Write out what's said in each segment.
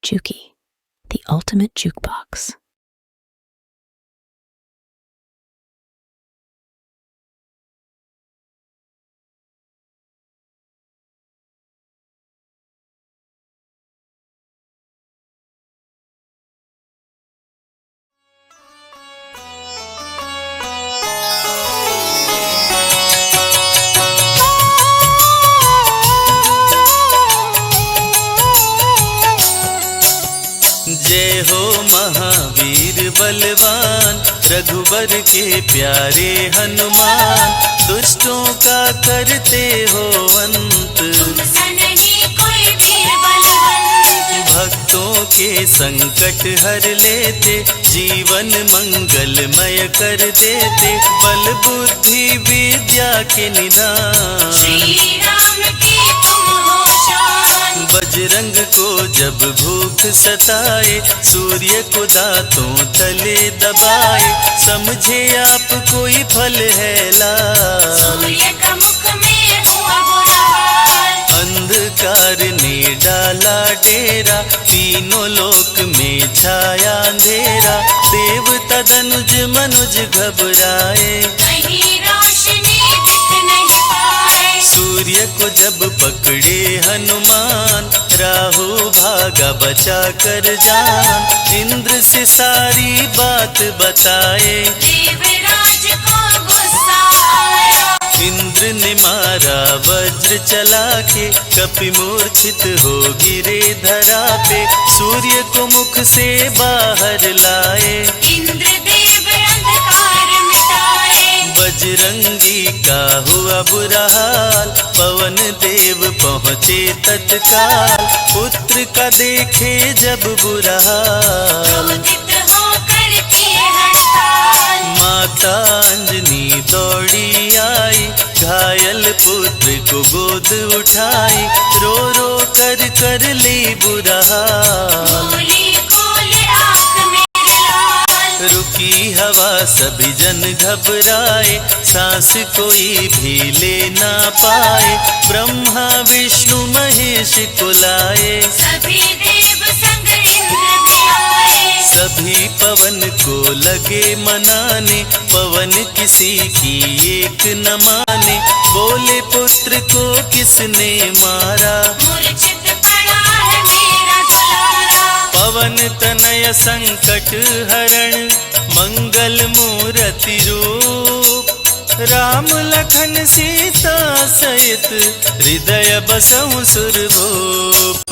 Juki, the ultimate jukebox. जय हो महावीर बलवान, रघुवर के प्यारे हनुमान, दुष्टों का करते हो अंत, कोई वीर बलवंत। भक्तों के संकट हर लेते, जीवन मंगलमय कर देते, बल बुद्धि विद्या के निधान, श्री राम की तुम हो शान। बजरंग को जब भूख सताए, सूर्य को दांतों तले दबाए, समझे आप कोई फल है लाल, सूर्य का मुख में हुआ बुरा हाल। अंधकार ने डाला डेरा, तीनों लोक में छाया अंधेरा, देवता धनुज मनुज घबराए, कहीं रोशनी दिख नहीं पाए। सूर्य को जब पकड़े हनुमान, राहु भागा बचा कर जान, इंद्र से सारी बात बताए, देवराज को गुस्सा आया। इंद्र ने मारा वज्र चला के, कपि मूर्छित हो गिरे धरा पे, सूर्य को मुख से बाहर लाए, इंद्रदेव अंधकार मिटाए। बजरंगी का हुआ बुरा हाल, पवन देव पहुँचे तत्काल, पुत्र का देखे जब बुरा हाल, क्रोधित होकर किए हड़ताल। माता अंजनी दौड़ी आई, घायल पुत्र को गोद उठाई, रो रो कर ली बुरा हाल, बोली खोले आँख मेरे लाल। रुकी हवा सभी जन घबराए, सांस कोई भी ले ना पाए, ब्रह्मा विष्णु महेश को लाए, सभी देव संग इंद्र भी आए। सभी पवन को लगे मनाने, पवन किसी की एक न माने, बोले पुत्र को किसने मारा, मूर्छित पड़ा है मेरा दुलारा। पवन तनय संकट हरण, मंगल मूर्ति रूप, राम लखन सीता सहित, हृदय बसहु सुरभूप।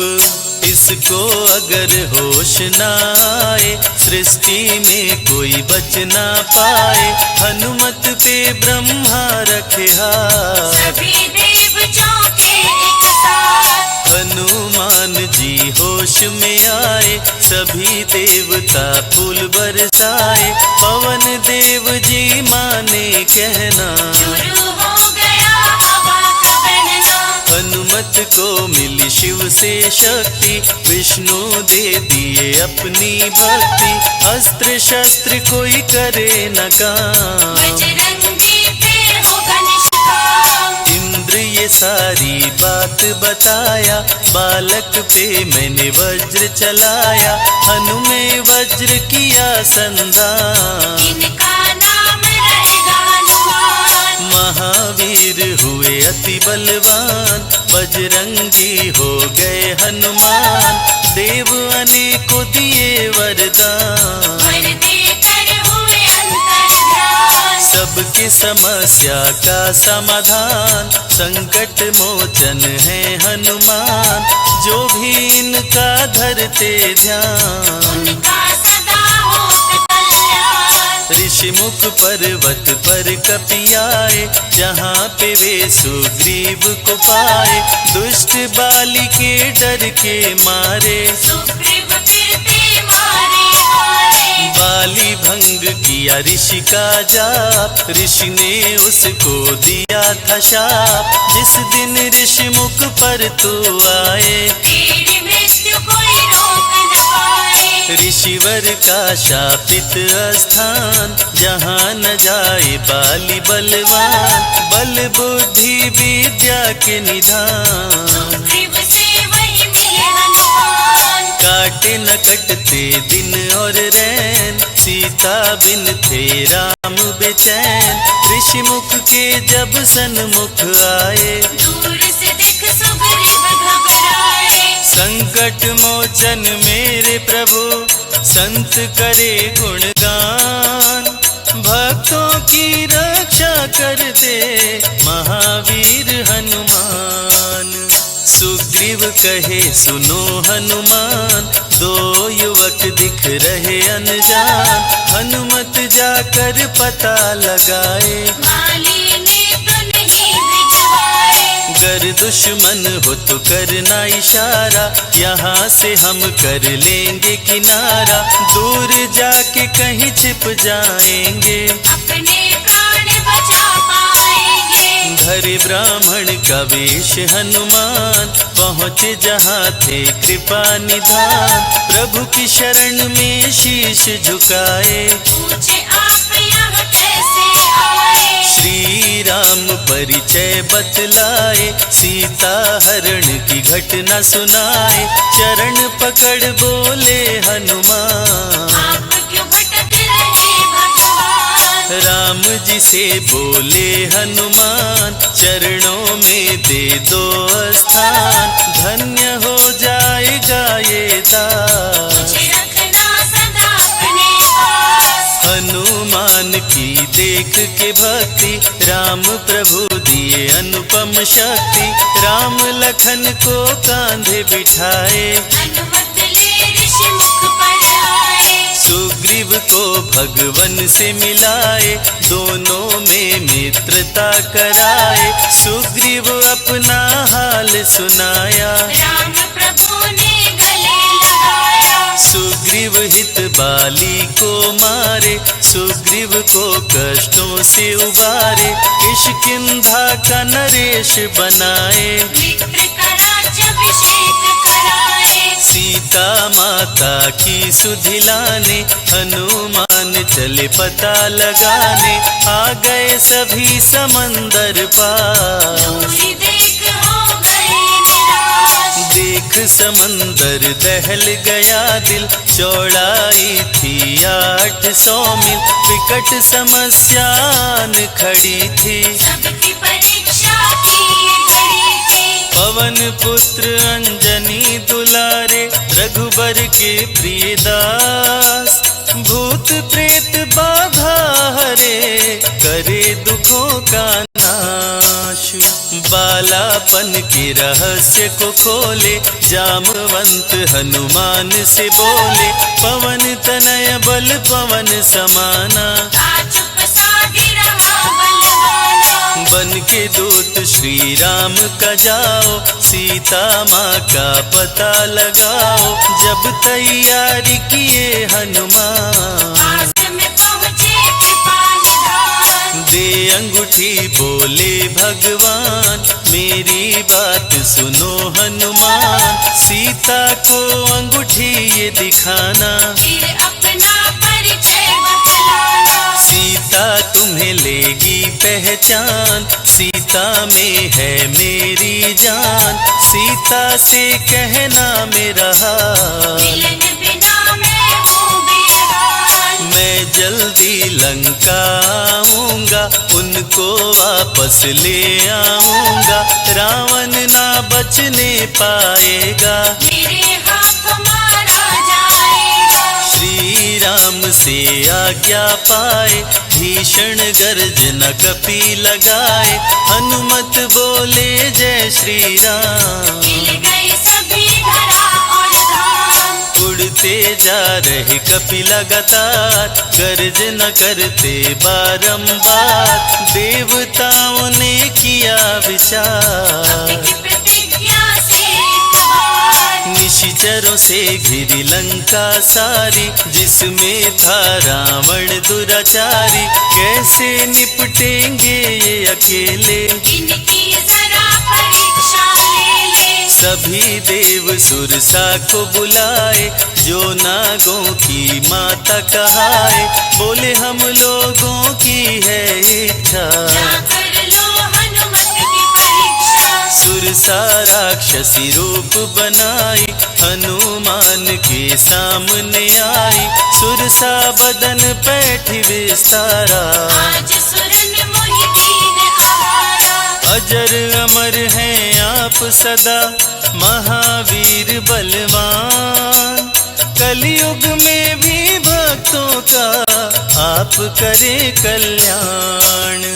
इसको अगर होश न आए, सृष्टि में कोई बच ना पाए, हनुमत पे ब्रह्मा रखे हाथ, सभी देव चौंके एक साथ। हनुमान जी होश में आए, सभी देवता फूल बरसाए, पवन देव जी माने कहना, शुरू हो गया हवा का बहना। हनुमत को मिली शिव से शक्ति, विष्णु दे दिए अपनी भक्ति, अस्त्र शस्त्र कोई करे न काम, बजरंगी पे होगा निष्काम। इंद्र ये सारी बात बताया, बालक पे मैंने वज्र चलाया, हनुमे वज्र किया संधान, इनका नाम रहेगा हनुमान। महावीर हुए अति बलवान, बजरंगी हो गए हनुमान, देव अनेकों दिए वरदान, वर देकर हुए अंतर्ध्यान। सबकी समस्या का समाधान, संकट मोचन है हनुमान, जो भी इनका धरते ध्यान, उनका सदा होत कल्याण। ऋषि मुख पर्वत पर कपि आए, जहाँ पे वे सुग्रीव को पाए, दुष्ट बाली के डर के मारे, सुग्रीव फिरते मारे मारे। बाली भंग किया ऋषि का जाप, ऋषि ने उसको दिया था शाप, जिस दिन ऋषि मुख पर तू आए, तेरी मृत्यु कोई रोक न पाए। ऋषिवर का शापित स्थान, जहाँ न जाए बाली बलवान, बल बुद्धि विद्या के निधान, सुग्रीव से वही मिले हनुमान। काटे न कटते दिन और रैन, सीता बिन थे राम बेचैन। ऋषि मुख के जब सन्मुख आए, दूर से देख सुग्रीव घबराए। संकट मोचन मेरे प्रभु, संत करे गुणगान। भक्तों की रक्षा कर दे महावीर हनुमान। सुग्रीव कहे सुनो हनुमान, दो युवक दिख रहे अनजान। हनुमत जाकर पता लगाए, माली ने तो नहीं भिजवाए। गर दुश्मन हो तो करना इशारा, यहाँ से हम कर लेंगे किनारा। दूर जाके कहीं छिप जाएंगे, अपने प्राण बचा पाएंगे। धरे ब्राह्मण का वेश हनुमान, पहुँचे जहाँ थे कृपा निधान। प्रभु की शरण में शीश झुकाए, पूछे आप यहाँ कैसे आए। श्री राम परिचय बतलाए, सीता हरण की घटना सुनाए। चरण पकड़ बोले हनुमान, आप क्यों भटक रहे भगवान। राम जी से बोले हनुमान, चरणों में दे दो स्थान। धन्य हो जाएगा ये दास, मुझे रखना सदा अपने पास। हनुमान की देख के भक्ति, राम प्रभु दिए अनुपम शक्ति। राम लखन को कांधे बिठाए, अनुमत ले ऋषि मुख पर आए। सुग्रीव को भगवन से मिलाए, दोनों में मित्रता कराए। सुग्रीव अपना हाल सुनाया, राम प्रभु ने गले लगाया। सुग्रीव हित बाली को मारे, सुग्रीव को कष्टों से उबारे। किष्किंधा का नरेश बनाए, मित्र का राज्याभिषेक कराए। सीता माता की सुधि लाने, हनुमान चले पता लगाने। आ गए सभी समंदर पार, दूरी देख हो गए निराश। देख समंदर दहल गया दिल। चौड़ाई थी 800 मील, विकट समस्यान खड़ी थी। सबकी परीक्षा की ये घड़ी थी। पवन पुत्र अंजनी दुलारे, रघुबर के प्रिय दास। भूत प्रेत बाधा हरे, करे दुखों का नाश। बालापन के रहस्य को खोले, जामवंत हनुमान से बोले। पवन तनय बल पवन समाना, चुप साधी रहा बलवाना। बन के दूत श्री राम का जाओ, सीता माँ का पता लगाओ। जब तैयारी किए हनुमान, पास में पहुँचे कृपा निधान। दे अंगूठी बोले भगवान, मेरी बात सुनो हनुमान। सीता को अंगूठी ये दिखाना, फिर अपना परिचय बतलाना। सीता तुम्हें लेगी पहचान। सीता में है मेरी जान, सीता से कहना मेरा हाल। मिलन बिना मैं हूँ बेहाल। मैं जल्दी लंका आऊंगा, उनको वापस ले आऊंगा। रावण ना बचने पाएगा, मेरे हाथ मारा जाएगा। श्री राम से आज्ञा पाए, भीषण गर्जना कपि लगाए। हनुमत बोले जय श्री राम, मिल गए सभी धरा और धाम। उड़ते जा रहे कपि लगातार, गर्जना करते बारंबार। देवताओं ने किया विचार, की प्रतिज्ञा से एक बार। निशिचरों से घिरी लंका सारी, जिसमें था रावण दुराचारी। कैसे निपटेंगे ये अकेले, इनकी जरा परीक्षा ले ले। सभी देव सुरसा को बुलाए, जो नागों की माता कहाए। बोले हम लोगों की है इच्छा, क्या कर लो हनुमत की परीक्षा। सुरसा राक्षसी रूप बनाई, हनुमान के सामने आई। सुरसा बदन पैठ विस्तारा, आज सुरन मोहि दीन आहारा। अजर अमर हैं आप सदा, महावीर बलवान। कलयुग में भी भक्तों का आप करें कल्याण।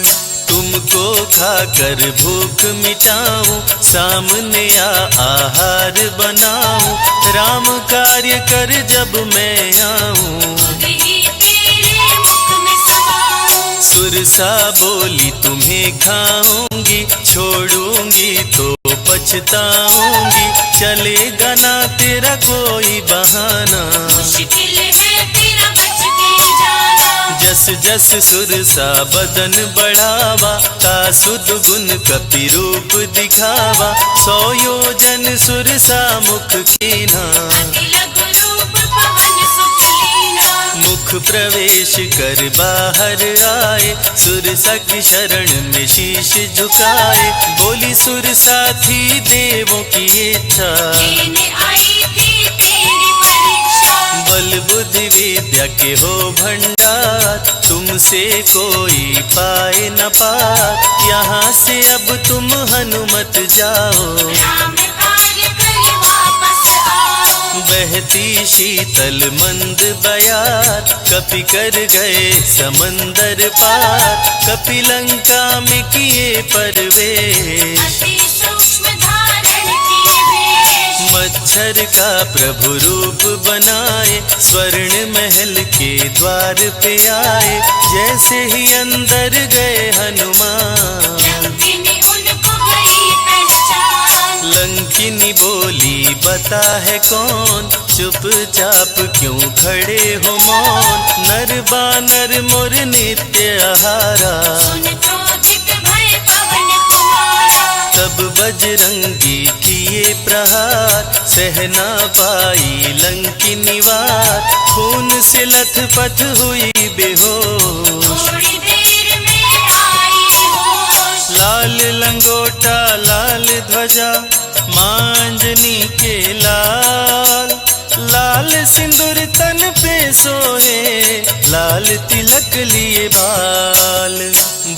तुमको खाकर भूख मिटाऊं, सामने आहार बनाऊं। राम कार्य कर जब मैं आऊं, वही तेरे मुख में समाऊं। सुरसा बोली तुम्हें खाऊंगी, छोड़ूंगी तो पछताऊंगी। चलेगा ना तेरा कोई बहाना, मुश्किल है तेरा बच के जाना। जस जस सुरसा बदन बढ़ावा, का सुध गुण कपि रूप दिखावा। 100 योजन सुरसा मुख कीन्हा, अति लघु रूप पवन सुख लीना। मुख प्रवेश कर बाहर आए, सुरसा की शरण में शीश झुकाए। बोली सुरसा थी देवों की इच्छा, लेने आई थी तेरी परीक्षा। बल बुद्धि विद्या के हो भंडार, तुमसे कोई पाए न पार। यहाँ से अब तुम हनुमत जाओ, राम कार्य कर वापस आओ। बहती शीतल मंद बयार, कपि कर गए समंदर पार। कपि लंका में किए प्रवेश, अति सूक्ष्म धारण किए वेश। मच्छर का प्रभु रूप बनाए, स्वर्ण महल के द्वार पे आए। जैसे ही अंदर गए हनुमान, लंकिनी उनको गई पहचान। लंकिनी बोली बता है कौन, चुपचाप क्यों खड़े हो मौन। नर बानर मोर नित्य आहारा, सुन क्रोधित भय पवन कुमारा। तब बजरंगी किए प्रहार, सहना पाई लंकिनी वार। खून से लथपथ हुई बेहोश, थोड़ी देर में आई होश। लाल लंगोटा लाल ध्वजा, मांजनी के लाल। लाल सिंदूर तन पे सोहे, लाल तिलक लिए बाल।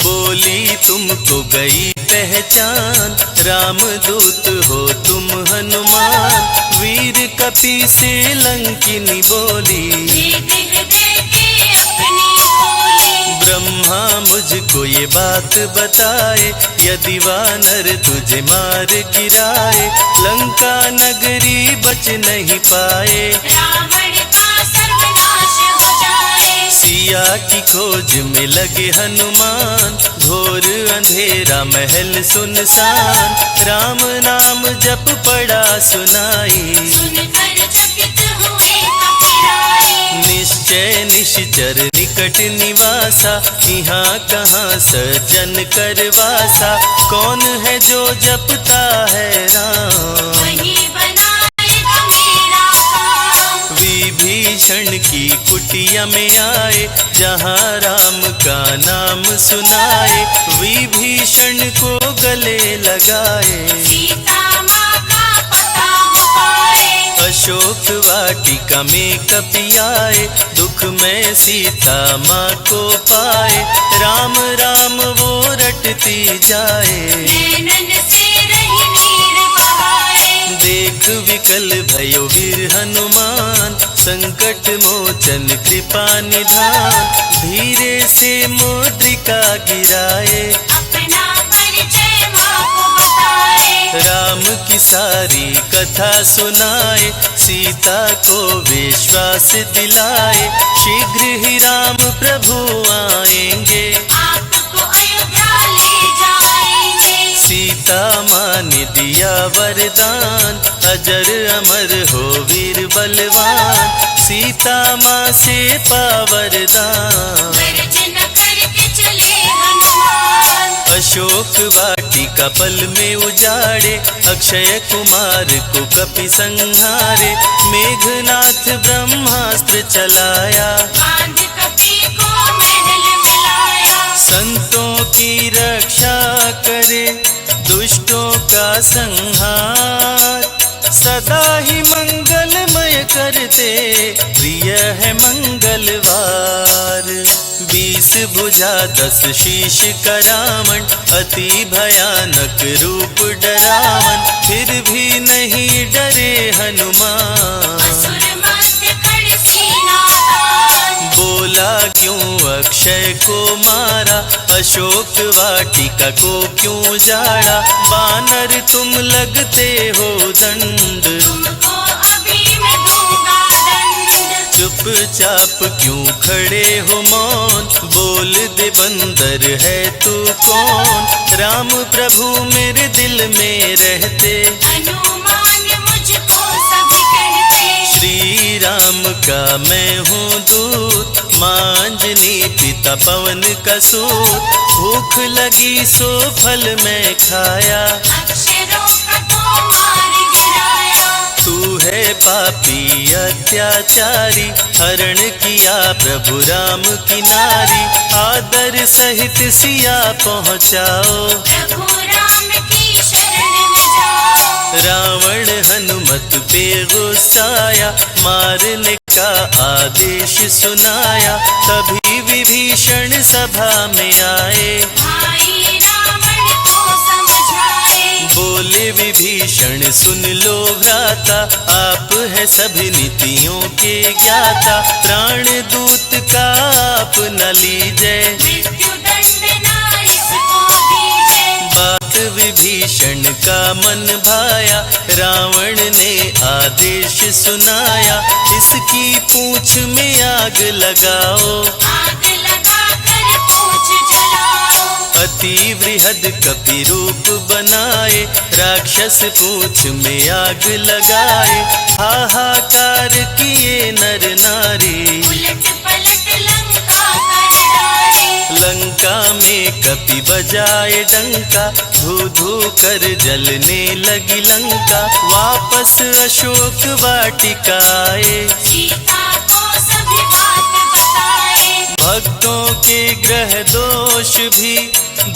बोली तुमको गई पहचान, रामदूत हो तुम हनुमान। वीर कपि से लंकिनी बोली, जीत हृदय के अपनी बोली। ब्रह्मा मुझको ये बात बताए, यदि वानर तुझे मार गिराए। लंका नगरी बच नहीं पाए, रावण का सर्वनाश हो जाए। सिया की खोज में लगे हनुमान, घोर अंधेरा महल सुनसान। राम नाम जप पड़ा सुनाई, सुनकर चकित हुए कपिराए। निश्चय निश्चर निकट निवासा। यहाँ कहाँ सज्जन करवासा, कौन है जो जपता है राम। वही बनाएगा मेरा काम। विभीषण की कुटिया में आए, जहाँ राम का नाम सुनाए। विभीषण को गले लगाए, सीता माँ का पता हो पाए। अशोक वाटिका में कपि आए, दुख में सीता माँ को पाए। राम राम वो रटती जाए, नैनन से रही नीर बहाए। देख विकल भयो वीर हनुमान। संकट मोचन कृपा निधान, धीरे से मुद्रिका गिराए। अपना परिचय माँ को बताए। राम की सारी कथा सुनाए, सीता को विश्वास दिलाए। शीघ्र ही राम प्रभु आएंगे, आपको अयोध्या ले जाएंगे। सीता माँ ने दिया वरदान। अजर अमर हो वीर बलवान, सीता माँ से पावरदान। गर्जना करके चले हनुमान। अशोक वाटिका पल में उजाड़े, अक्षय कुमार को कपि संहारे। मेघनाथ ब्रह्मास्त्र चलाया, बांध कपि को महल में लाया। संतों की रक्षा करे, दुष्टों होगा संहार। सदा ही मंगलमय करते प्रिय है मंगलवार। 20 भुजा 10 शीश का रावण, अति भयानक रूप डरावन, फिर भी नहीं डरे हनुमान। असुर मध्य खड़ सीना तान, बोला क्यों अक्षय को मारा, अशोक वाटिका को क्यों जाड़ा। बानर तुम लगते हो दंड, तुमको अभी मैं दूंगा दंड। चुपचाप क्यों खड़े हो मौन, बोल दे बंदर है तू कौन। राम प्रभु मेरे दिल में रहते, हनुमान मुझको सभी कहते। श्री राम का मैं हूँ दूत, मांजनी पिता पवन का सूत। भूख लगी सो फल मैं खाया, अक्षरों का तो मार गिराया। तू है पापी अत्याचारी, हरण किया प्रभु राम की नारी। आदर सहित सिया पहुँचाओ, प्रभु राम की शरण में जाओ। रावण हनुमत पे गुस्साया, मारने का आदेश सुनाया। तभी विभीषण सभा में आए, भाई रावण को समझाए। बोले विभीषण सुन लो भ्राता, आप है सभी नीतियों के ज्ञाता। प्राण दूत का आप न लीजिए, मृत्यु दंड ना इसको दीजिए। बात विभीषण का मन भाया, रावण ने आदेश सुनाया। इसकी पूंछ में आग लगाओ, आग लगाकर पूछ जलाओ। अति वृहद कपि रूप बनाए, राक्षस पूंछ में आग लगाए। हाहाकार किए नर नारी, उलट पलट लंका कर डाले। लंका में कपि बजाए डंका, धू धू कर जलने लगी लंका। वापस अशोक वाटिका आए, सीता को सभी बात बताए। भक्तों के ग्रह दोष भी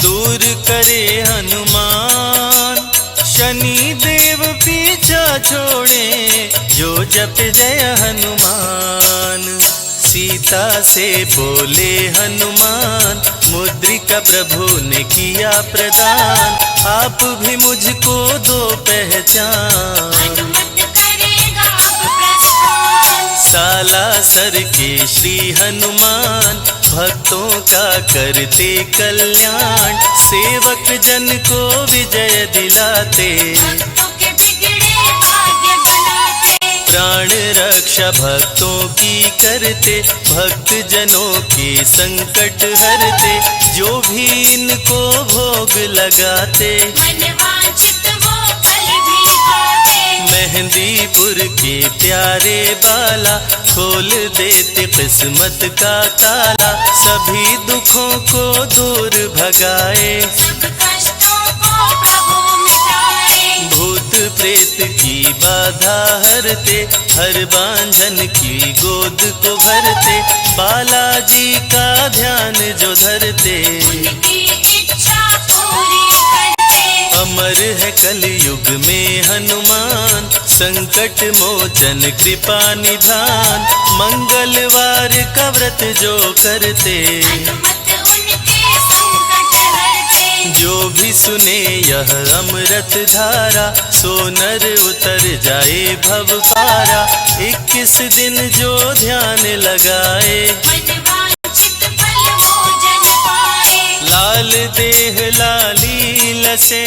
दूर करे हनुमान। शनि देव पीछा छोड़े, जो जप जय हनुमान। सीता से बोले हनुमान, मुद्रिका प्रभु ने किया प्रदान। आप भी मुझको दो पहचान, हनुमत करेगा अब प्रस्थान। सालासर के श्री हनुमान, भक्तों का करते कल्याण। सेवक जन को विजय दिलाते, भक्तों के बिगड़े भाग्य बनाते। प्राण रक्षा भक्तों की करते, भक्त जनों के संकट हरते। जो भी इनको भोग लगाते, मनवांछित वो फल भी पाते। मेहंदीपुर के प्यारे बाला, खोल देते किस्मत का ताला। सभी दुखों को दूर भगाए, सब कष्टों को प्रभु मिटाए। भूत प्रेत की बाधा हरते, हर बांझन की गोद को भरते। बालाजी का ध्यान जो धरते, उनकी इच्छा पूरी करते। अमर है कलयुग में हनुमान, संकट मोचन कृपा निधान। मंगलवार का व्रत जो करते, हनुमत उनके संकट हरते। जो भी सुने यह अमृत धारा, सो नर उतर जाए भव पारा। 21 दिन जो ध्यान लगाए, मनवांछित फल वो जन पाए। लाल देह लाली लसे,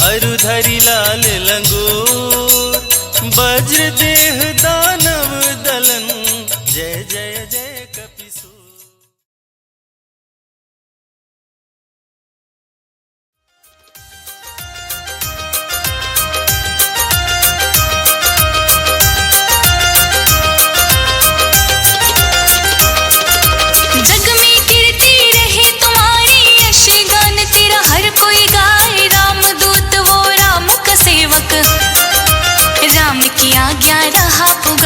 अरुधरि लाल लंगोर। वज्र देह दानव दलन, जय जय जय कपिसूर। जग में कीर्ति रहे तुम्हारी, यश गान तेरा हर कोई गाए। राम दूत वो राम का सेवक, राम की आज्ञा रहा पुकार।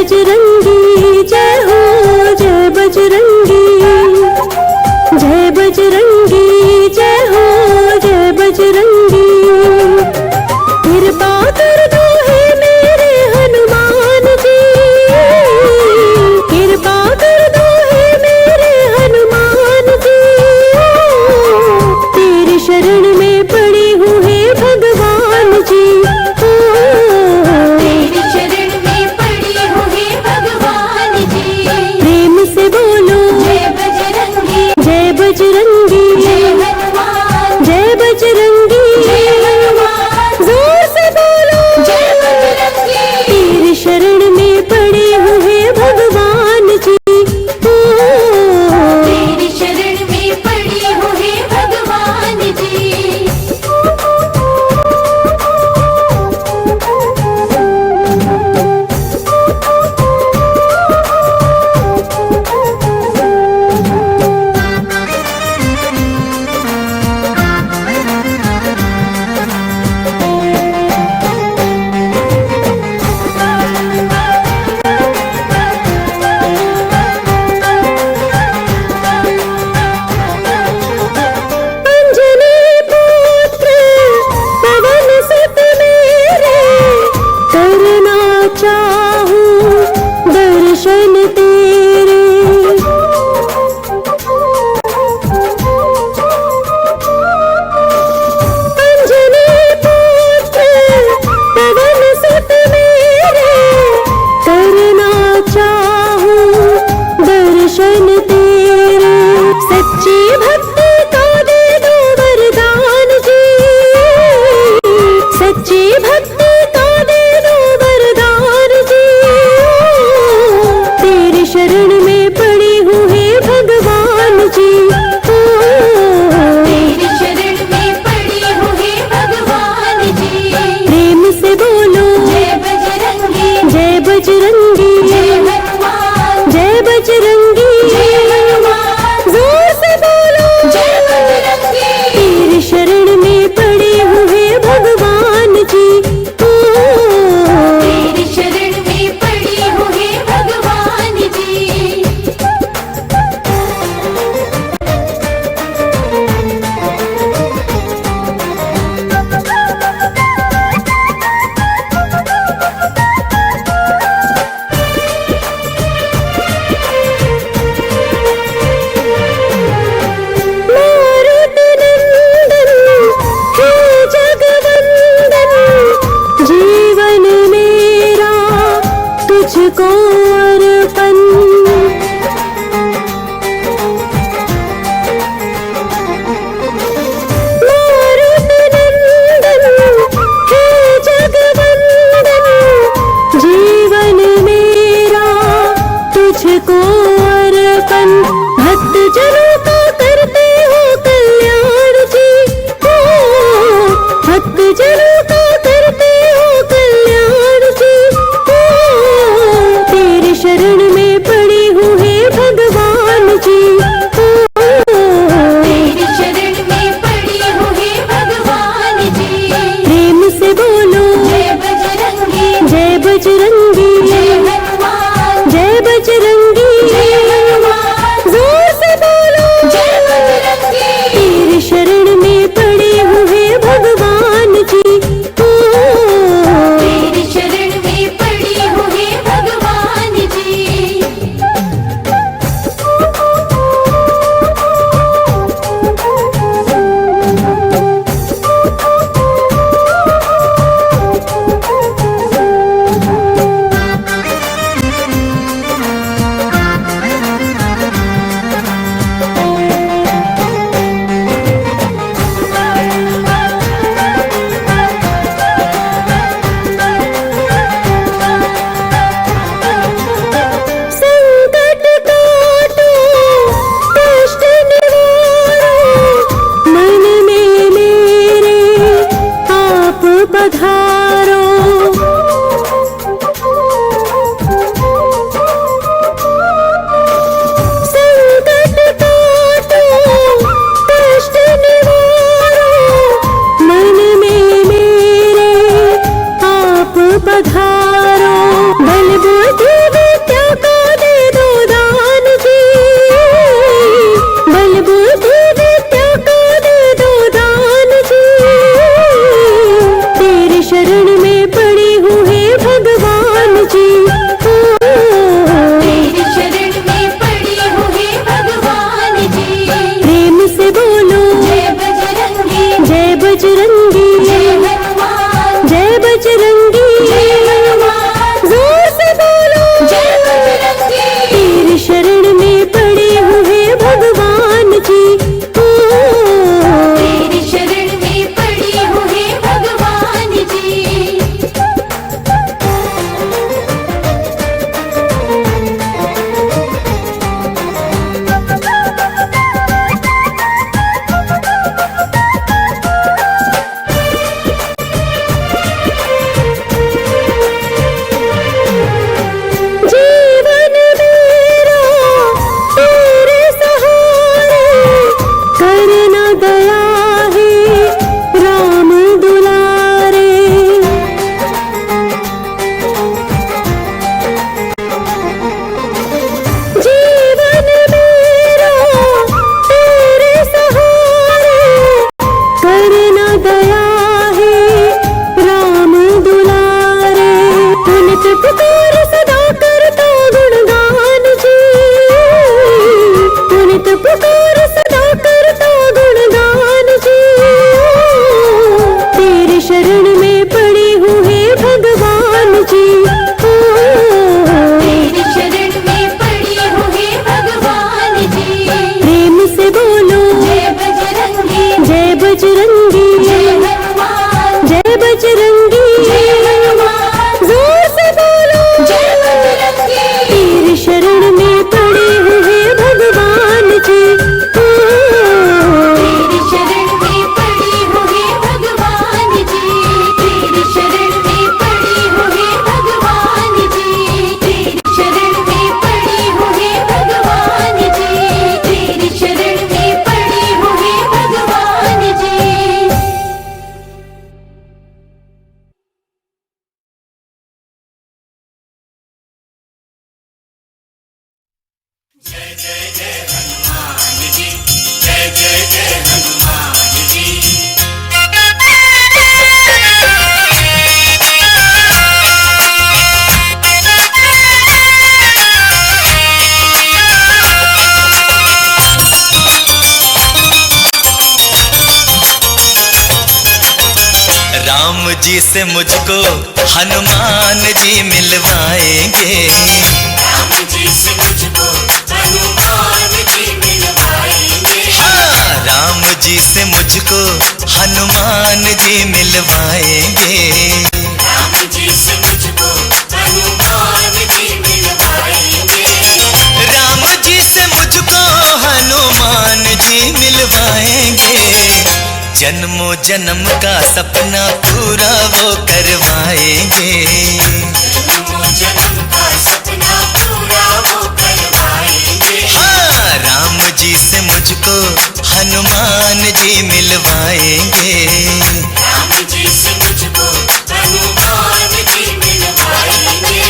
बजरंगी जय हो, जय बजरंगी, जय बजरंगी जय हो, जय बजरंगी। कृपा कर दो है मेरे हनुमान जी, कृपा कर दो है मेरे हनुमान जी। तेरी शरण में पड़ी हूँ हे भगवान जी, तेरी शरण में पड़ी हूँ हे भगवान जी। प्रेम से बोलो जय बजरंगी, जय बजरंगी, जय हनुमान, जय बजरंगी, जय हनुमान, जोर से बोलो जय बजरंगी। तेरी शरण में पड़ी हूँ हे भगवान जी, तेरी शरण में पड़ी हूँ हे भगवान जी। अंजनी पुत्र पवन सुत मेरे, करना चाहूं दर्शन तेरे। अंजनी पुत्र पवन सुत मेरे, करना चाहूं दर्शन तेरे। सच्ची भक्ति का दे दो वरदान जी, सच्ची भक्ति का दे दो वरदान जी। तेरी शरण में पड़ी हूँ हे भगवान जी, तेरी शरण में पड़ी हूँ हे भगवान जी। प्रेम से बोलो जय बजरंगी, जय बजरंगी, जय हनुमान, जय बजरंगी, जय हनुमान, जोर से बोलो जय बजरंगी। तेरी शरण में पड़ी हूँ हे भगवान जी, तेरी शरण में पड़ी हूँ हे भगवान जी। मारुति नंदन हे जगवंदन, जीवन मेरा तुझको अर्पण। मारुति नंदन हे जगवंदन, जीवन मेरा तुझको अर्पण। भक्त जनों का करते हो कल्याण जी, भक्त जनों का करते हो कल्याण जी। तेरी शरण में पड़ी हूँ हे भगवान जी, तेरी शरण में पड़ी हूँ हे भगवान जी। प्रेम से बोलो जय बजरंगी, जय बजरंगी, जय हनुमान, जय बजरंगी, जय हनुमान, जोर से बोलो जय बजरंगी। तेरी शरण में पड़ी हूँ हे भगवान जी, तेरी शरण में पड़ी हूँ हे भगवान जी। पुकार सदा करता गुणगान जी, पुनित पुकार सदा करता गुणगान जी। तेरी शरण में पड़ी हूँ हे भगवान जी, तेरी शरण में पड़ी हूँ हे भगवान जी। प्रेम से बोलो जय बजरंगी, जय बजरंगी, जय हनुमान, जय बजरंगी, जय हनुमान, जोर से बोलो जय बजरंगी। तेरी शरण में पड़े हूँ हे भगवान जी, तेरी शरण में पड़ी हूँ हे भगवान जी। तेरी शरण में पड़ी हूँ हे भगवान जी। तेरी शरण में पड़ी हूँ हे भगवान जी। तेरी शरण में पड़ी हूँ हे भगवान जी। राम जी से मुझको हनुमान जी मिलवाएंगे। राम जी से मुझको हनुमान जी मिलवाएंगे। हाँ, राम जी से मुझको हनुमान जी मिलवाएंगे। राम जी से मुझको हनुमान जी मिलवाएंगे। राम जी से मुझको हनुमान जी मिलवाएंगे। जन्मों जन्म का सपना पूरा वो करवाएंगे। जन्मों जन्म का सपना पूरा वो करवाएंगे। हाँ, राम जी से मुझको हनुमान जी मिलवाएंगे। राम जी से मुझको हनुमान जी मिलवाएंगे।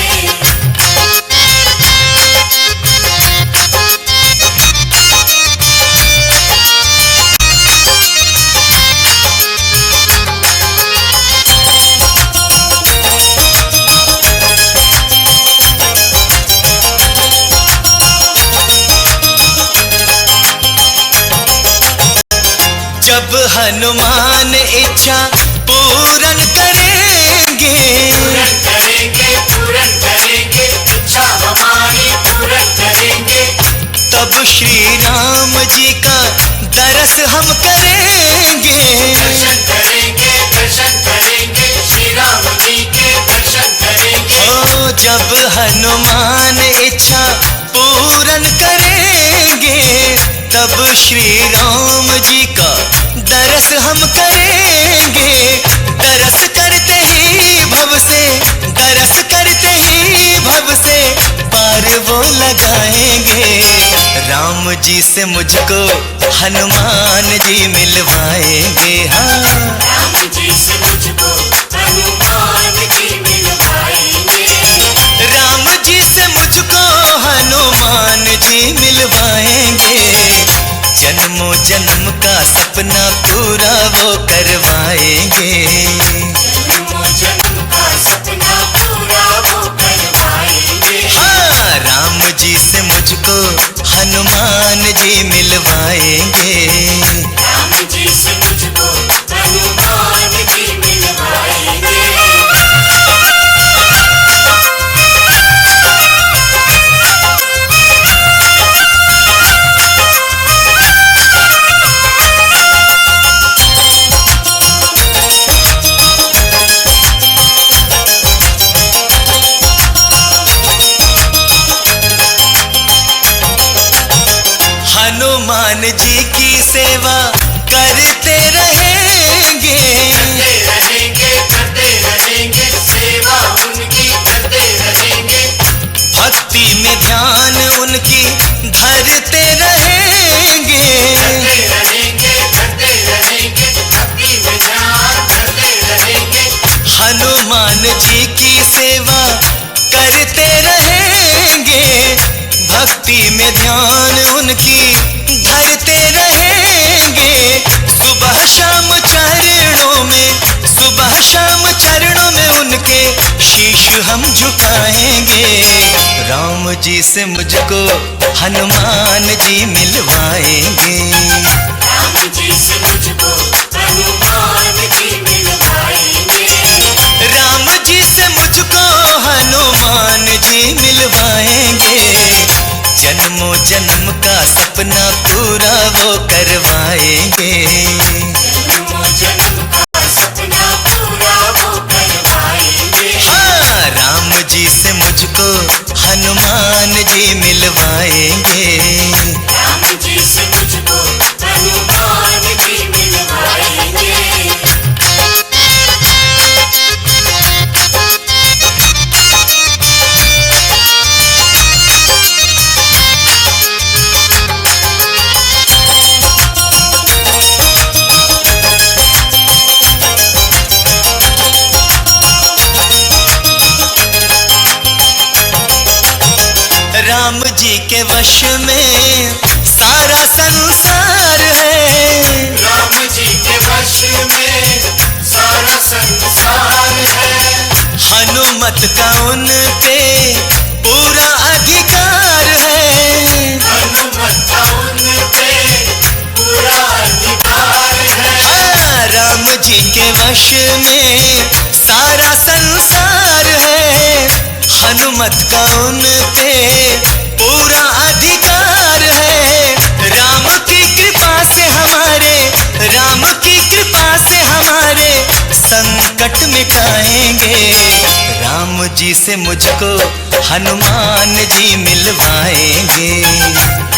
जब हनुमान इच्छा पूरन करेंगे। पूरन करेंगे, पूरन करेंगे, इच्छा हमारी पूरन करेंगे। तब श्री राम जी का दरस हम करेंगे। दर्शन करेंगे, दर्शन करेंगे, श्री राम जी के दर्शन करेंगे। ओ जब हनुमान इच्छा पूरन करेंगे, तब श्री राम जी का दरस हम करेंगे। दरस करते ही भव से, दरस करते ही भव से पार वो लगाएंगे। राम जी से मुझको हनुमान जी मिलवाएंगे। हाँ, राम जी से मुझको हनुमान जी मिलवाएंगे। राम जी से मुझको हनुमान जी मिलवाएंगे। जन्मों जन्म का सपना पूरा वो करवाएंगे। जन्मों जन्म का सपना पूरा वो करवाएंगे। हाँ, राम जी से मुझको हनुमान जी मिलवाएंगे। राम जी से मुझको हनुमान जी मिलवाएंगे। हनुमान जी की सेवा करते रहेंगे। करते रहेंगे, करते रहेंगे, सेवा उनकी करते रहेंगे। भक्ति में ध्यान उनकी धरते रहेंगे। करते रहेंगे, करते रहेंगे, भक्ति में ध्यान करते रहेंगे। हनुमान जी की सेवा करते रहेंगे। भक्ति में ध्यान उनकी धरते रहेंगे। सुबह शाम चरणों में, सुबह श्याम चरणों में उनके शीश हम झुकाएंगे। राम जी से मुझको हनुमान जी मिलवाएंगे। राम जी से मुझको हनुमान जी मिलवाएंगे। राम जी से मुझको हनुमान जी मिलवाएंगे। जन्मों जन्म का सपना पूरा वो करवाएंगे। जन्मों जन्म का सपना पूरा वो करवाएंगे। हाँ, राम जी से मुझको हनुमान जी मिलवाएंगे। राम जी से मुझको हनुमान जी मिलवाएंगे। राम जी के वश में सारा संसार है। राम जी के वश में सारा संसार है। हनुमत का उन पे पूरा अधिकार है। हनुमत का उन पे पूरा अधिकार है। हाँ, राम जी के वश में सारा संसार है। हनुमत का उन पे पूरा अधिकार है। राम की कृपा से हमारे, राम की कृपा से हमारे संकट मिटाएंगे। राम जी से मुझको हनुमान जी मिलवाएंगे।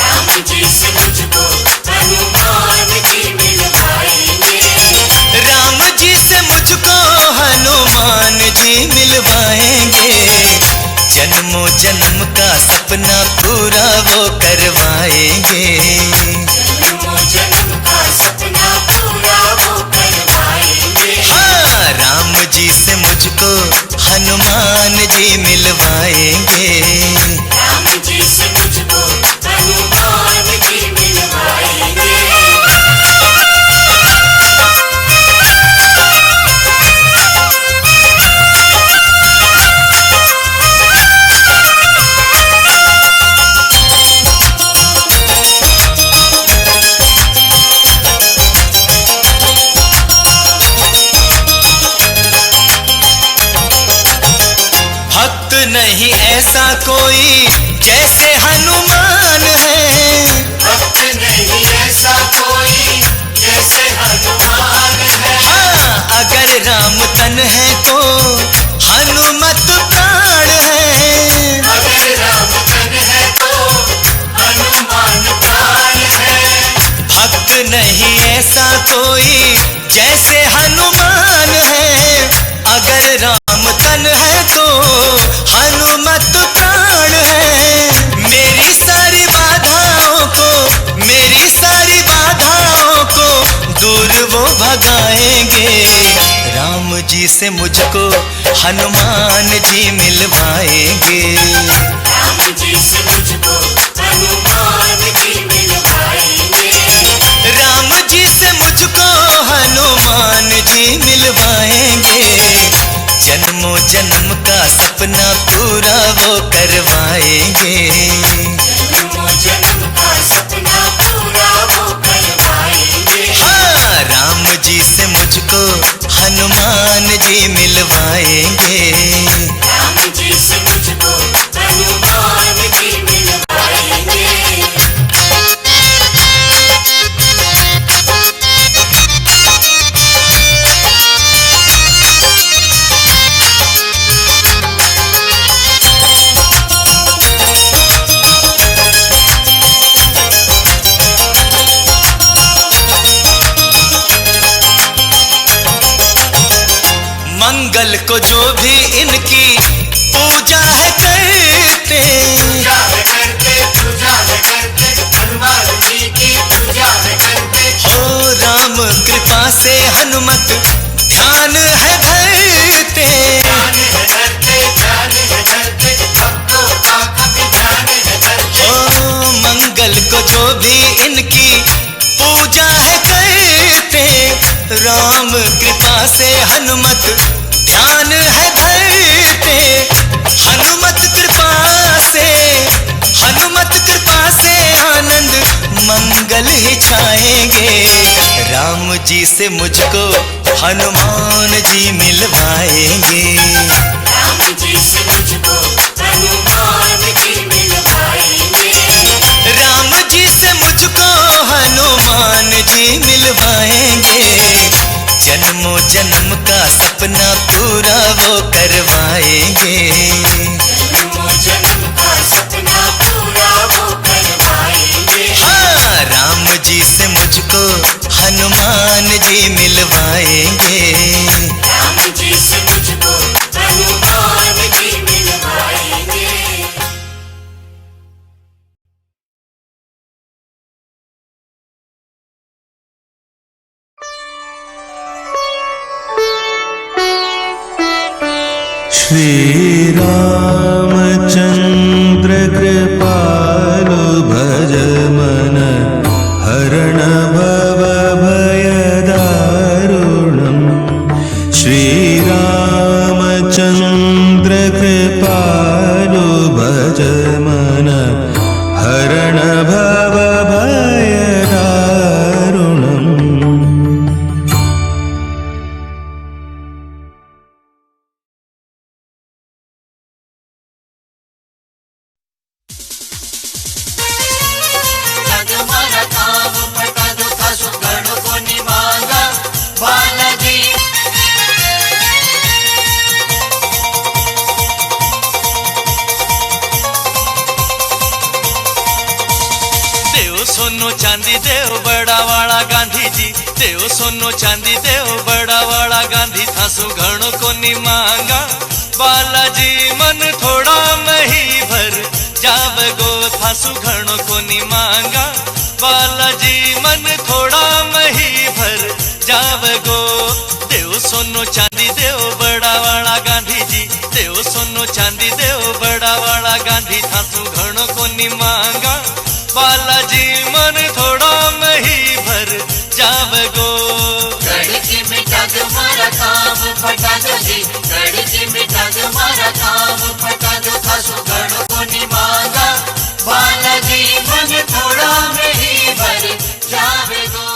राम जी से मुझको हनुमान जी मिलवाएंगे। राम जी से मुझको हनुमान जी मिलवाएंगे। जन्मों जन्म का सपना पूरा वो करवाएंगे। जन्मों जन्म का सपना पूरा वो करवाएंगे। हाँ, राम जी से मुझको हनुमान जी मिलवाएंगे। राम जी से मुझको हनुमान जी मिलवाएंगे। भक्त नहीं ऐसा कोई जैसे हनुमान है। भक्त नहीं ऐसा कोई जैसे हनुमान है। हाँ, अगर राम तन है तो हनुमत प्राण है। अगर राम तन है तो हनुमान प्राण है। भक्त नहीं ऐसा कोई जैसे हनुमान है। अगर राम तन है तो हनुमत प्राण है। मेरी सारी बाधाओं को, मेरी सारी बाधाओं को दूर वो भगाएंगे। राम जी से मुझको हनुमान जी मिलवाएंगे। राम जी से मुझको हनुमान जी मिलवाएंगे। राम जी से मुझको हनुमान जी मिलवाएंगे। जन्मों जन्म का सपना पूरा वो करवाएंगे। जन्मों जन्म का सपना पूरा वो करवाएंगे। हाँ, राम जी से मुझको हनुमान जी मिलवाएंगे। राम जी से मुझको हनुमान जी मिलवाएंगे। मंगल को जो भी इनकी पूजा है करते। पूजा है करते, पूजा है करते, हनुमान जी की पूजा है करते। हो राम कृपा से हनुमत ध्यान है धरते। ध्यान है धरते, ध्यान है धरते, भक्तों का कभी ध्यान है धरते। ओ मंगल को जो भी इनकी पूजा है करते। राम कृपा से हनुमत से मुझको हनुमान जी मिलवाएंगे। राम जी से मुझको हनुमान जी मिलवाएंगे। राम जी से मुझको हनुमान जी मिलवाएंगे। जन्मों जन्म का सपना पूरा वो करवाएंगे। जन्मों जन्म का सपना पूरा वो करवाएंगे। हाँ, राम जी से मुझको हनुमान जी मिलवाएंगे। राम जी से मुझको हनुमान जी मिलवाएंगे। श्री रामचंद्र कृपालु भज मन हरण भव भय दारुणम्। श्री रामचंद्र कृपालु भज मन हरण भव भय दारुणम्। तुम्हारा काम पटा दो था सुगण को निमांगा बालाजी। देव सोनो चांदी देव बड़ा वाला गांधी जी। देव सोनो चांदी देव बड़ा वाला गांधी था सुगण को निमांगा बालाजी। मन थोड़ा मही भर जाव गो था सुगण को निमांगा बालाजी। मन थोड़ा मही भर जाव गो। देव सोनो चांदी देव बड़ा वाला गांधी जी। देव सोनो चांदी देव बड़ा वाला गांधी था सुगण को निमांगा बालाजी। मन थोड़ा मही भर जाव गो। कड़ी की मिटा दो मारा काम फटा दो जी। कड़ी की मिटा दो मारा काम फटा दो था सुगण को निमांगा बालाजी। मन थोड़ा में ही भर जावे गो।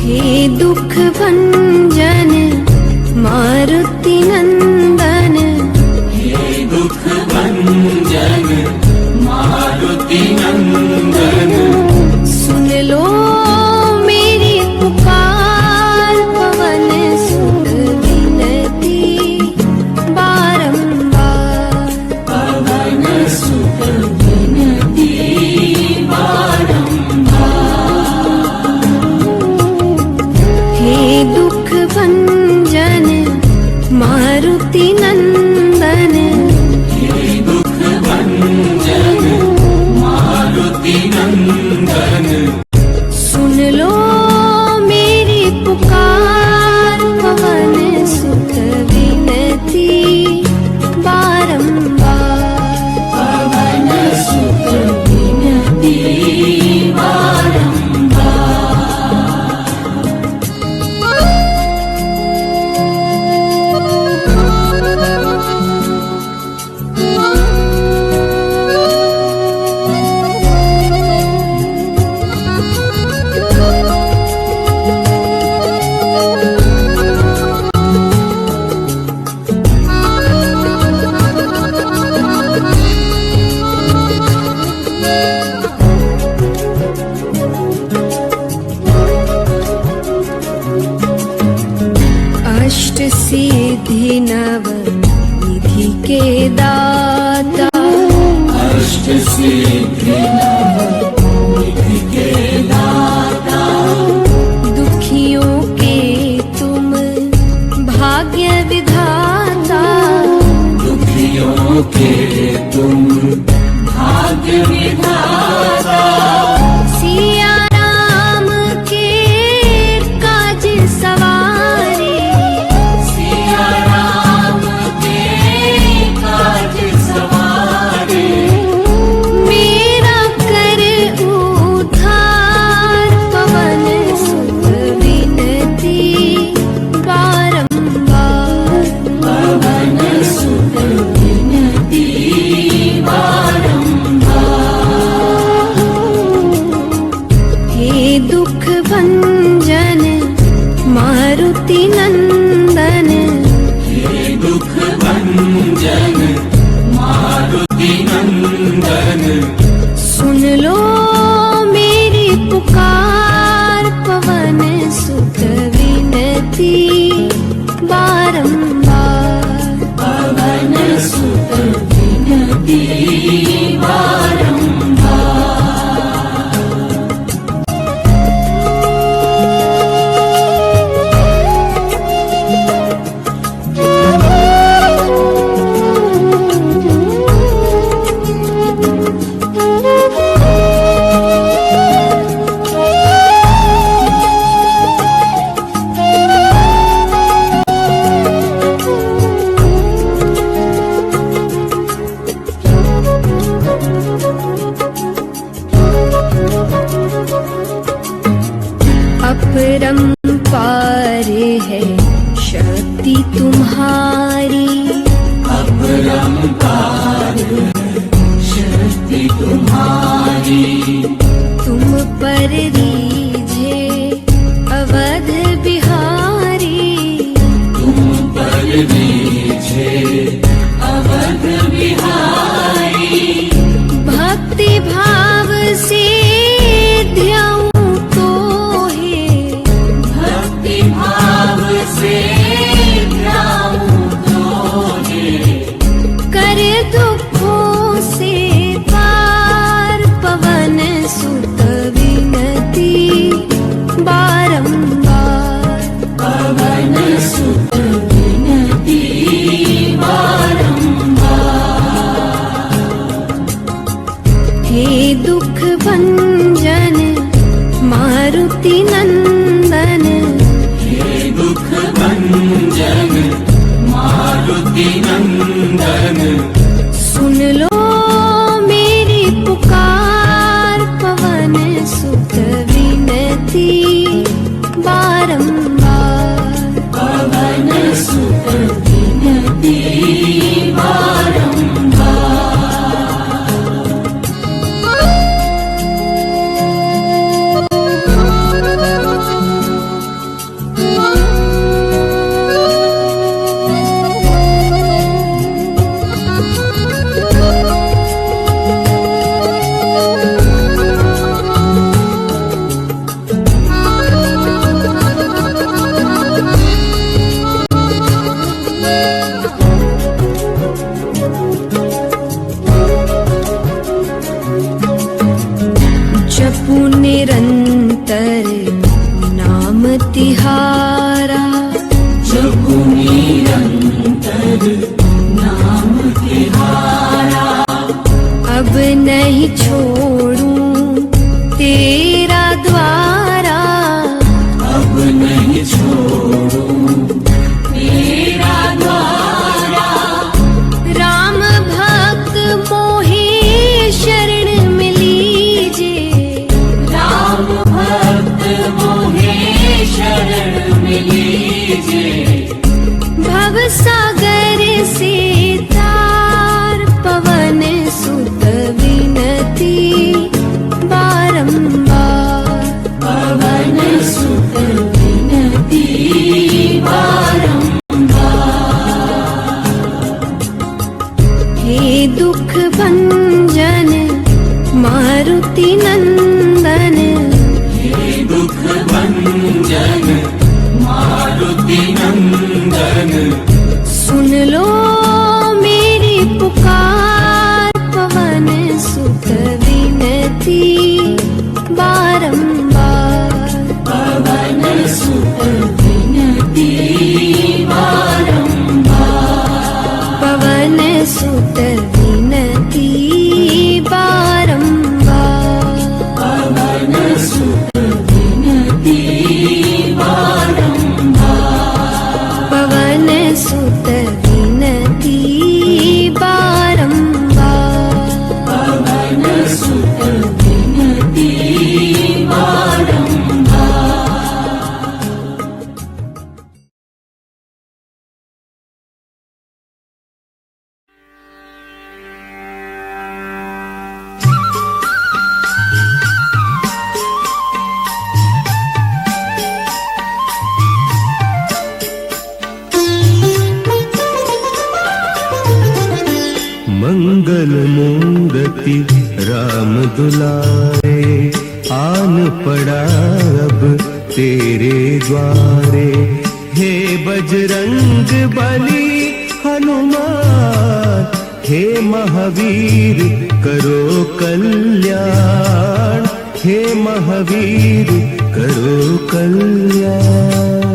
हे दुख भंजन मारुति नंदन। हे दुख भंजन मारुति नंदन। सुन लो मेरी पुकार पवन सुत विनती बारंबार। पवन सुत विनती बारंबार। हे दुख भंजन मारुति नंदन। हे दुख भंजन मारुति नंदन। सुन लो मेरी पुकार पवन सुत विनती बारंबार। पवन सुत विनती अष्ट सिद्धि नव निधि के दाता। अष्ट सिद्धि नवनिधि के दाता। दुखियों के तुम भाग्य विधाता। दुखियों के तुम भाग्य विधाता। सिया राम के काज सवारे। सिया राम के काज सवारे। मेरा कर उद्धार पवन सुत विनती बारंबार। पवन सुत विनती बारंबार। भंजन मारुति नंदन, हे दुख भंजन मारुति नंदन, सुन लो मेरी पुकार पवन सुत विनती बारंबार, पवन सुत विनती बारंबार। अपरंपार है शक्ति तुम्हारी, अपरंपार शक्ति तुम्हारी, तुम पर रीझे अवध बिहारी, तुम पर रीझे अवध बिहारी, भक्ति भाव से ध्याऊं तो है, भक्ति भाव से ध्याऊं तो है, कर दुखों से पार पवन सुत विनती बारंबार, पवन सुत विनती बारंबार। हे दुख भंजन मारुति नंदन, हे दुख भंजन मारुति नंदन, सुन लो मेरी पुकार पवन सुत विनती बारंबार, पवन सुत विनती बारंबार। जपू निरंतर नाम तिहारा, जपू निरंतर नाम तिहारा, अब नहीं छोड़ूं तेरा द्वारा, अब नहीं छोड़ूं तेरा द्वारा, राम भक्त मोहे शरण में लीजिए, राम भक्त मोहे शरण में लीजिए, भव सागर से तार पवन सुत विनती बारंबार, पवन सुत विनती बारंबार। हे दुख भंजन मारुति नंदन, हे दुख भंजन मारुति नंदन, सुन लो मेरी पुकार पवन सुत विनती बारंबार, पवन मंगल मूर्ति राम दुलारे, आन पड़ा अब तेरे द्वारे। हे बजरंग बली हनुमान, हे महावीर करो कल्याण, हे महावीर करो कल्याण।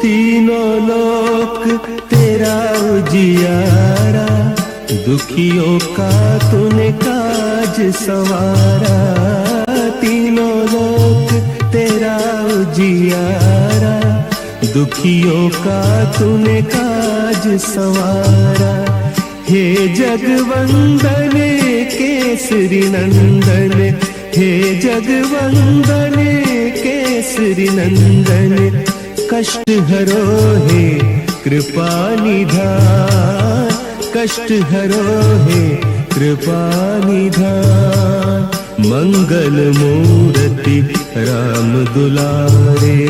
तीनों लोक तेरा उजियारा, दुखियों का तूने काज संवारा। तीनों लोक तेरा उजियारा, दुखियों का तूने काज संवारा। हे जगवंदन केसरी नंदन, हे जगवंदन केसरी नंदन। कष्ट हरो हे कृपा निधान, कष्ट हरो हे कृपा निधान। मंगल मूर्ति राम दुलारे,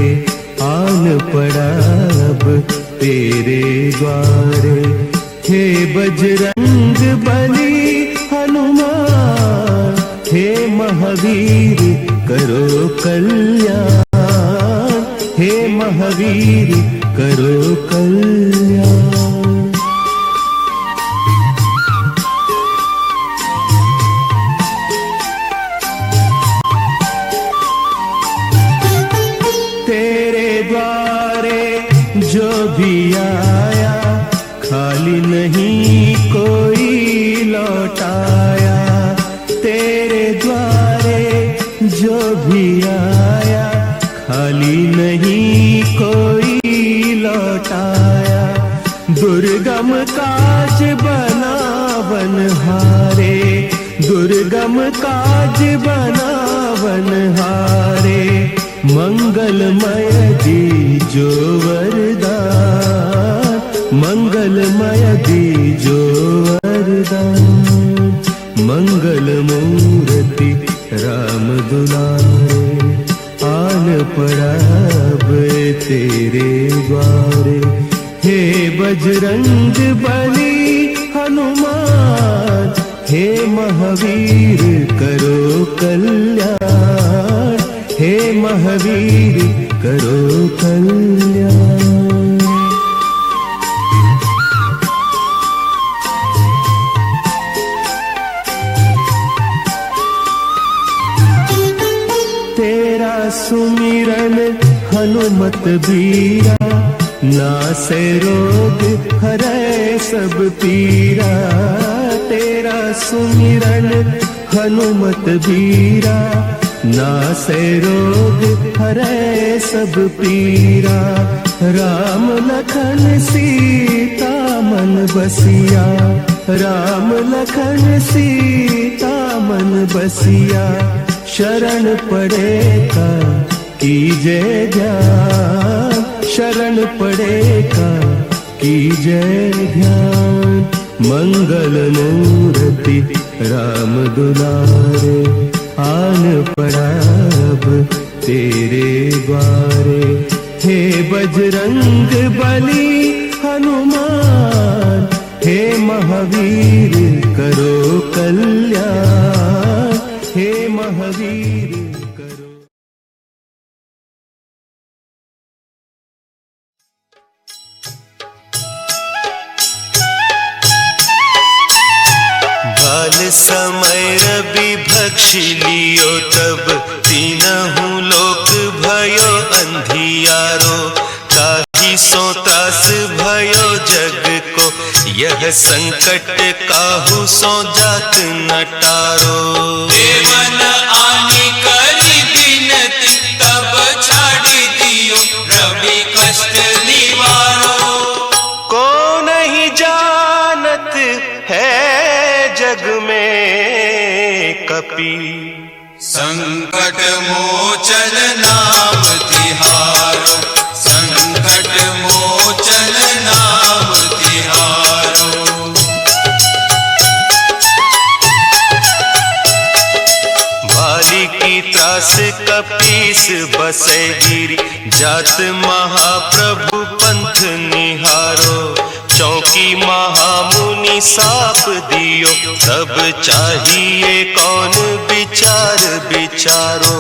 आन पड़ा अब तेरे द्वारे। हे बजरंग बली हनुमान, हे महावीर करो कल्याण, हे महावीर करो कल्याण। तेरे द्वारे जो भी आया, खाली नहीं कोई लौटाया। तेरे द्वारे जो भी आया, खाली नहीं कोई लौटाया। दुर्गम काज बनावन हारे, दुर्गम काज बनावन हारे। मंगलमय दीजो वरदान, मंगलमय दीजो वरदान। मंगल मूर्ति राम दुलारे, आन पड़ा अब तेरे द्वारे। हे बजरंग बली हनुमान, हे महावीर करो कल्याण, हे महावीर करो कल्याण। तेरा सुमिरन हनुमत बीरा, नासे रोग हरै सब पीरा। तेरा सुमिरन हनुमत बीरा, नासे रोग हरै सब पीरा। राम लखन सीता मन बसिया, राम लखन सीता मन बसिया। शरण पड़े का कीजे ध्यान, शरण पड़े का कीजे ध्यान। मंगल मूर्ति राम दुलारे, आन पड़ा अब तेरे द्वारे। हे बजरंग बली हनुमान, हे महावीर करो कल्याण, हे महावीर करो। बाल समय विभक्ष लियो तब, तीनहु लोक भयो अंधियारो। ताहि सो त्रास भयो जग को, यह संकट काहू सो जात न टारो। देवन आनी करी बिनती, तब छाड़ी दियो रवि कष्ट निवारो। को नहीं जानत है जग में कपि, संकट मोचन नाम तिहारो, संकट मोचन नाम तिहारो। भारी की त्रास कपि बसे गिरी जात महाप्रभु पंथ निहारो चौकी महामुनि साप दियो तब चाहिए कौन विचार विचारो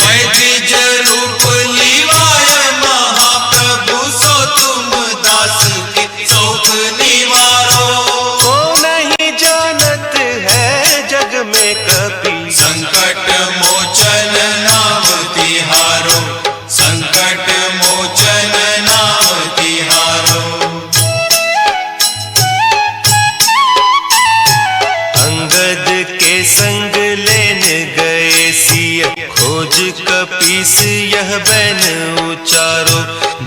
द्विज रूप लिवाय महाप्रभु सो तुम दास के शोक निवारो को नहीं जानत है जग में कपि संकट मोचन नाम तिहारो संकट मोचन नाम तिहारो अंगद के संग लेन गए सिय खोज कपीस यह बैन उचारो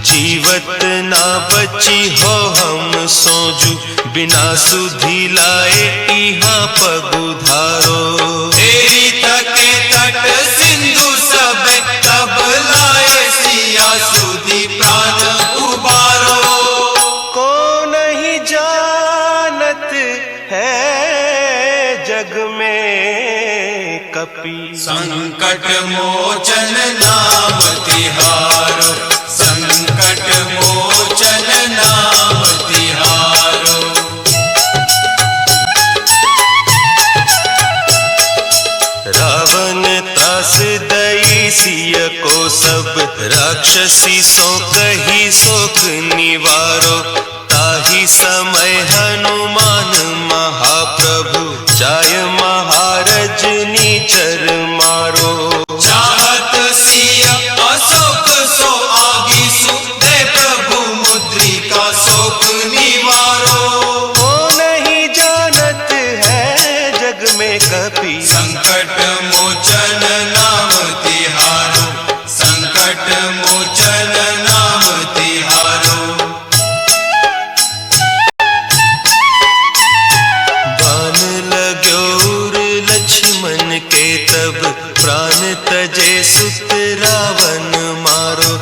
जीवत ना बची हो हम सोजू बिना सुधि लाए इहाँ पगुधारो तेरी तके तट सिंधु सब तब लाए सिया सुधि प्राण उबारो को नहीं जानत है जग में कपि संकट मोचन नाम तिहारो संकट मोचन नाम तिहारो रावण त्रास दई सिय को सब राक्षसी सो कही शोक निवारो ताही समय हनुमान महाप्रभु चाय महारज नीचर मारो चाहत सिया अशोक सो आगी सुदे प्रभु मुद्रिका शोक निवारो को नहीं जानत है जग में कपि संकट मोचन नाम तिहारो संकट मोचन नाम तिहारो बाण लाग्यो उर लक्ष्मण के तब प्राण तजे सुत रावण मारो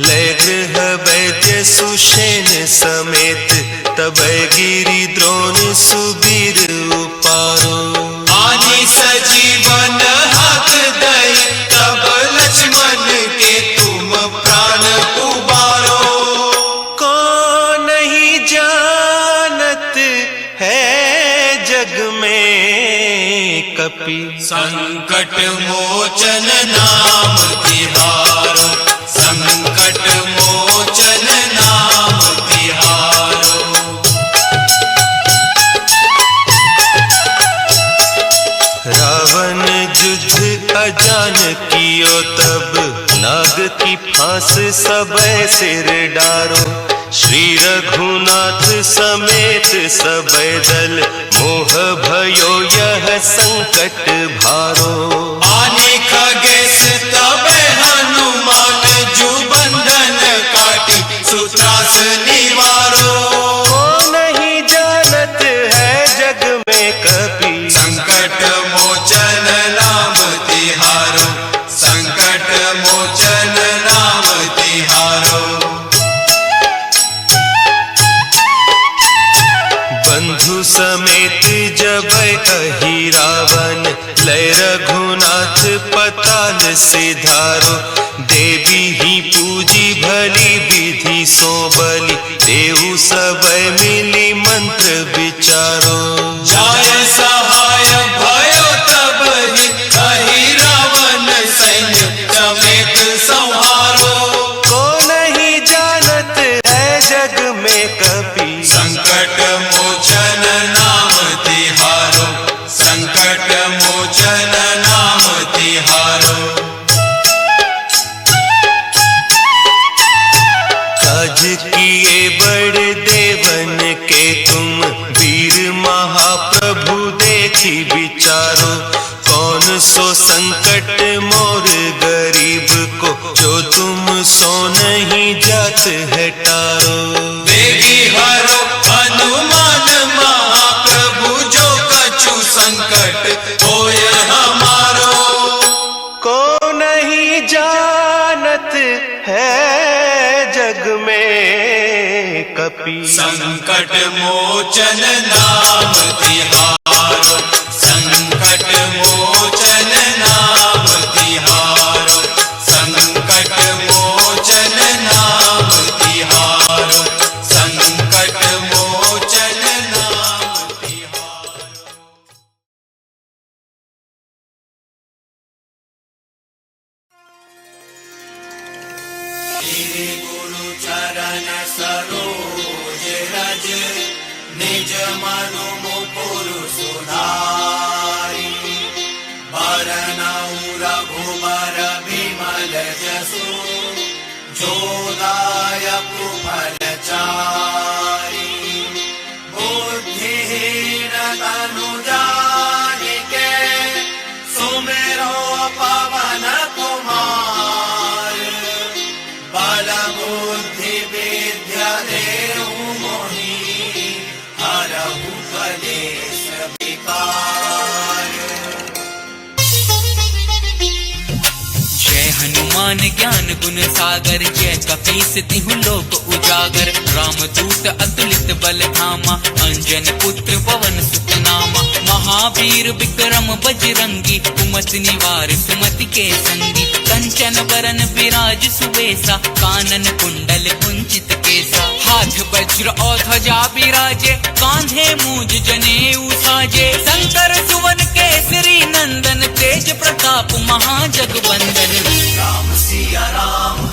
ले गृह वैद्य सुषेण समेत तब गिरी द्रोण सुबीर उपारो आनी सजीवन हाथ दई तब लक्ष्मण के तुम प्राण उबारो को नहीं जानत है जग में कपि संकट मोचन नाम तिहारो संकट मोचन नाम तिहारो रावण युद्ध अजान कियो तब नाग की फांस सब सिर डारो श्री रघुनाथ समेत सब दल मोह भयो यह संकट भारो आने खगेश तब हनुमान जू बंधन काटी सुत्रास निवारो को नहीं जानत है जग में कपि संकट मोचन नाम तिहारो संकट मोचन नाम तिहारो बंधु समेत जब अहि रावण लय रघुनाथ पताल सिधारो देवी ही पूजी भली विधि सो बलि देहु सब मिली मंत्र विचारो जाय सहाय भयो तब ही कही रावण सैन्य समेत संहारो को नहीं जानत है जग में कपि संकट मोचन नाम तिहारो संकट मोचन नाम तिहारो काज किए बड़ देवन के तुम वीर महाप्रभु देखी विचारो कौन सो संकट मोर गरीब को जो तुम सो नहीं जात है टारो देवी हरो हनुमान महाप्रभु जो कछु संकट होय हमारो को नहीं जानत है जग में कपि संकट मोचन नाम तिहारो संकट मोचन नाम तिहारो संकट तनु जान के सुमेरो पवन कुमार बल बुद्धि विद्या देहु मोहि हरहु कलेश विकार। जय हनुमान ज्ञान गुण सागर जय कपीस तिहु लोक उजागर रामदूत अतुलित बल धामा अंजन पुत्र पवन सुत नामा महावीर विक्रम बजरंगी कुमति निवार सुमति के संगी कंचन बरन विराज सुबेसा कानन कुंडल कुंचित केसा हाथ वज्र और ध्वजा विराजे कांधे मूज जनेऊ साजे शंकर सुवन केसरी नंदन तेज प्रताप महाजगवंदन। राम सिया राम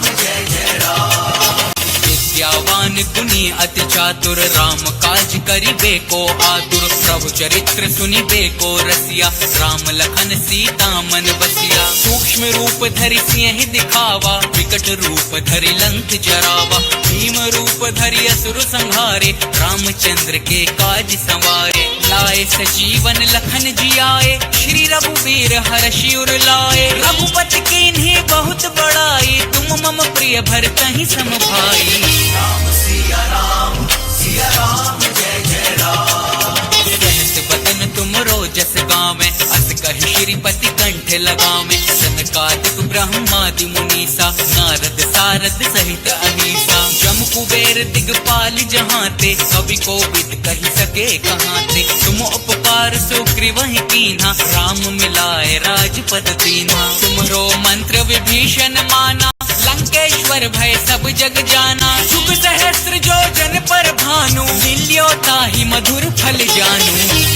जय जय राम। विद्यावान गुणी अति चातुर राम काज करिबे को आतुर प्रभु चरित्र सुनिबे को रसिया राम लखन सीता मन बसिया सूक्ष्म रूप धरि सिंह दिखावा विकट रूप धरि लंक जरावा भीम रूप धरि असुर संहारे रामचंद्र के काज संवारे लाए सजीवन लखन जियाए श्री रघुवीर हर्षि उर लाए रघुपति कीन्ही बहुत बड़ाई तुम मम प्रिय भरतहि सम भाई। राम सिया राम जय जय राम। सहस बदन तुम रोजस गावे अस कहि श्रीपति कंठ लगावे सनकादिक ब्रह्मादि मुनीसा नारद सारद सहित अहीसा जम कुबेर दिगपाल जहांते कवि को विद कहि सके कहांते तुम उपकार सुग्रीवहि कीन्हा राम मिलाए राजपद दीन्हा तुमरो मंत्र विभीषण माना लंकेश्वर भय सब जग जाना शुभ सहस्त्र जो जन पर भानु मिलियो ताहि मधुर फल जानू।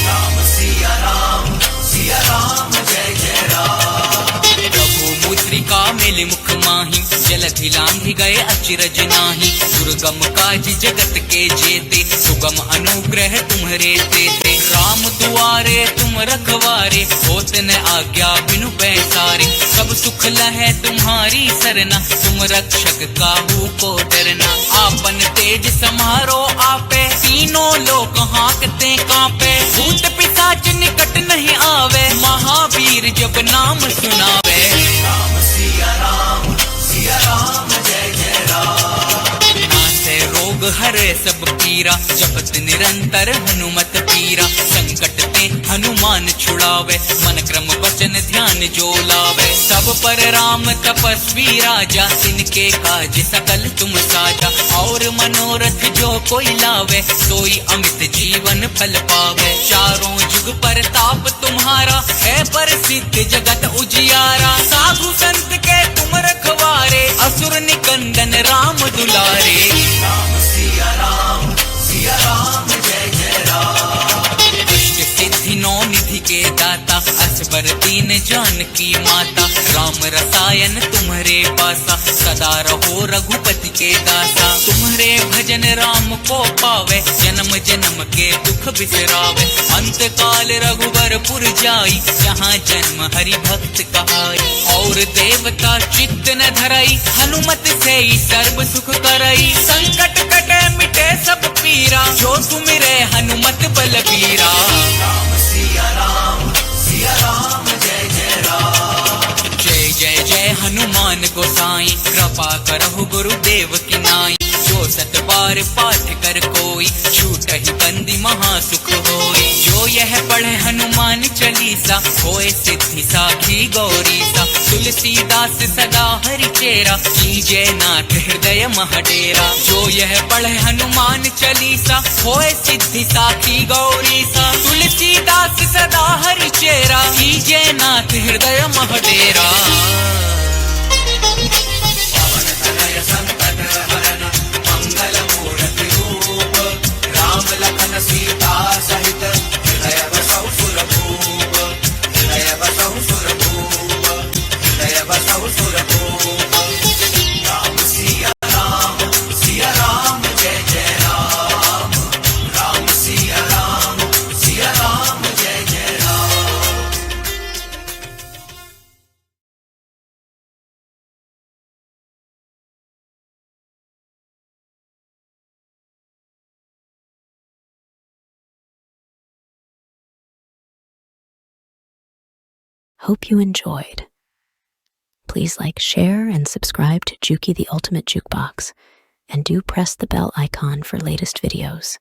राम सिया राम जय जय राम। प्रभु मुद्रिका मेलि मुख माहि जलधि लांघि गए अचिरज नाही दुर्गम काज जगत के जेते सुगम अनुग्रह तुम्हरे तेते राम दुआरे तुम रखवारे होत न आज्ञा बिनु पैसारे सब सुख लहै तुम्हारी सरना तुम रक्षक काहू को डरना आपन तेज समारो आपे तीनों लोक हाँकते कांपे भूत पिशाच निकट नहीं आवे महावीर जब नाम सुनावे। राम सिया राम जय जय राम। नासे रोग हरे सब पीरा जपत निरंतर हनुमत पीरा संकट ते हनुमान छुड़ावे मन क्रम वचन ध्यान जो लावे सब पर राम तपस्वी राजा तिनके काज सकल तुम साजा और मनोरथ जो कोई लावे सोई अमित जीवन फल पावे चारों जुग पर ताप तुम्हारा है प्रसिद्ध जगत उजियारा साधु संत के तुम रखवारे असुर निकंदन राम दुलारे। राम सिया राम जय जय राम। दुष्ट सिद्धि नौ निधि के दाता असबर दीन जानकी माता राम रसायन तुम्हारे पासा सदा रहो रघुपति के दासा तुम्हारे भजन राम को पावे जन्म जन्म के दुख बिसरावे अंत काल रघुबरपुर जाई जहाँ जन्म हरि भक्त कहाई और देवता चित्त न धराई हनुमत से ही सर्व सुख करई संकट कटे मिटे सब पीरा जो सुमिरे हनुमत बलबीरा। राम सिया राम जय जय राम। जय जय जय हनुमान गोसाई कृपा करहु गुरुदेव की नाई जो सत बार पाठ कर कोई छूटहि बंदी महासुख होई जो यह पढ़े हनुमान चालीसा होए सिद्धि साखी गौरीसा तुलसीदास सदा हरि चेरा कीजय नाथ हृदय महडेरा जो यह पढ़े हनुमान चालीसा होए सिद्धि साखी गौरीसा तुलसीदास सदा हरि चेरा कीजय नाथ हृदय महडेरा। पवन तनय संकट हरन मंगल मूर्ति रूप राम लखन सीता सहित हृदय बसहु सुरभूप हृदय बसहु सुरभूप हृदय बसहु सुरभूप। Hope you enjoyed. Please like, share, and subscribe to Juki the Ultimate Jukebox, and do press the bell icon for latest videos.